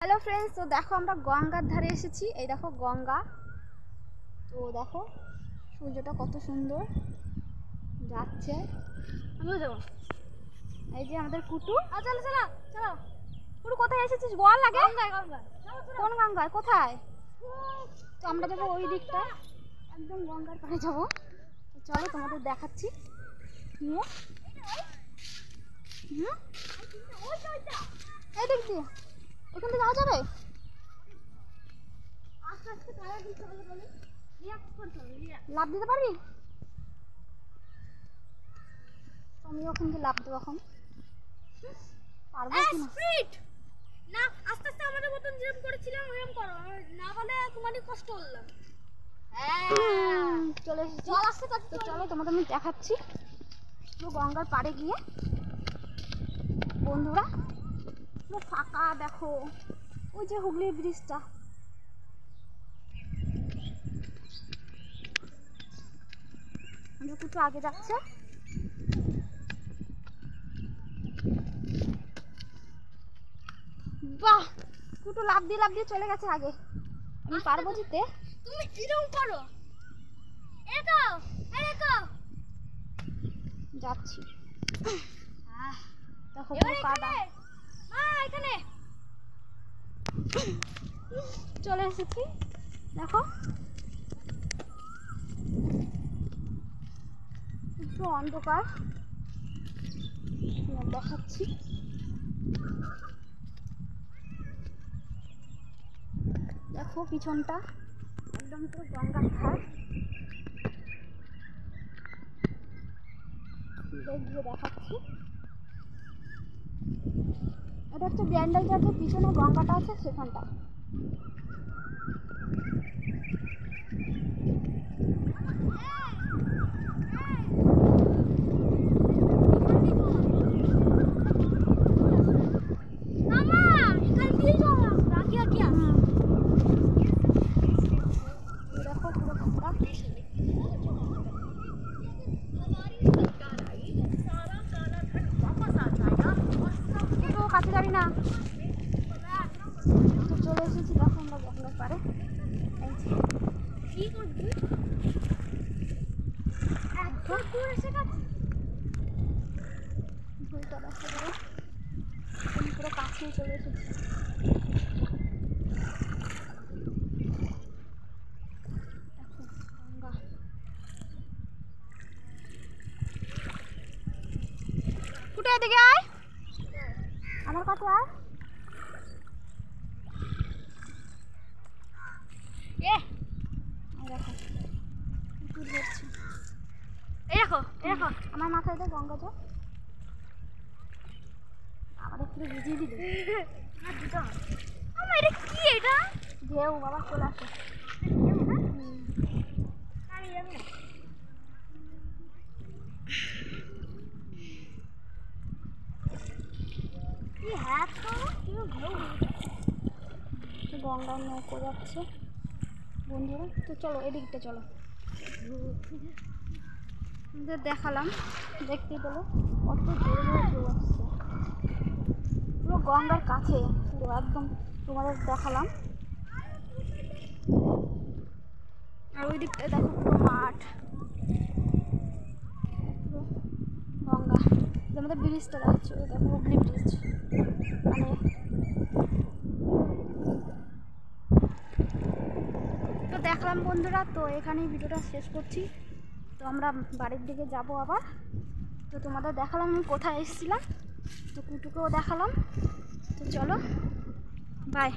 Hello friends, তো দেখো আমরা গঙ্গার ধারে এসেছি। এই দেখো গঙ্গা, তো দেখো সূর্যটা কত সুন্দর যাচ্ছে। আমিও যাবো। এই যে আমাদের কুটু। চলো চলো চলো। কুটু কোথায় এসেছিস বল আগে? কোন গঙ্গায়? কোথায়? তো আমরা যাবো ওই দিকটা, একদম গঙ্গার পাড়ে যাবো। তো চলো তোমাদের দেখাচ্ছি। এই দিক দিয়ে ওখান থেকে যাওয়া যাবে? লাভ দিতে পারবি? আমি ওখান থেকে লাভ দেবো। এখন পারবো না, আস্তে আস্তে আমাদের মতন যেরকম করেছিলাম ওরকম করো, না হলে তোমারই কষ্ট হলাম। চলে এসেছি। তো চলো তোমাদের আমি দেখাচ্ছি পুরো গঙ্গার পাড়ে গিয়ে। বন্ধুরা পুরো ফাঁকা, দেখো ওই যে হুগলি ব্রিজটা। কুটু আগে যাচ্ছে। বাহ, কুটু লাফ দিয়ে চলে গেছে আগে। আমি পারবো জিতে? তুমি এরকম করো, যাচ্ছি। দেখো পুরো কাদা। এখানে চলে এসেছি, দেখো একটু অন্ধকার, দেখাচ্ছি। দেখো পিছনটা একদম পুরো গঙ্গার ধার। গিয়ে দেখাচ্ছি। এটা হচ্ছে ব্যান্ডেল চার্চের পিছনে গঙ্গাটা আছে, সেখানটা। কাছে যাবি না? চলে এসেছি, দেখো আমরা গঙ্গার পাড়ে। কি করবি? পুরো কাছেই চলে এসেছি। কুটু এদিকে আয়, আমার কাছে আয়। দেখো আমার মাথায় তো গঙ্গা জল, আমার একটু ভিজিয়ে দিলে। এটা কি? এটা ঢেউ বাবা, চলে আসে। গঙ্গার নৌকো যাচ্ছে বন্ধুরা। তো চলো এদিকটা চলো, দেখালাম। দেখতে পেলো কত জোরে ঢেউ আসছে, পুরো গঙ্গার কাছে পুরো একদম তোমাদের দেখালাম। আর ওই দিকটায় দেখো পুরো মাঠ, গঙ্গা। আমাদের ব্রিজটা যাচ্ছে, ওই দেখো হুগলি ব্রিজ। মানে তো দেখলাম বন্ধুরা, তো এখানেই ভিডিওটা শেষ করছি। তো আমরা বাড়ির দিকে যাব আবার। তো তোমাদের দেখালাম আমি কোথায় এসেছিলাম, তো কুটুকেও দেখালাম। তো চলো বাই।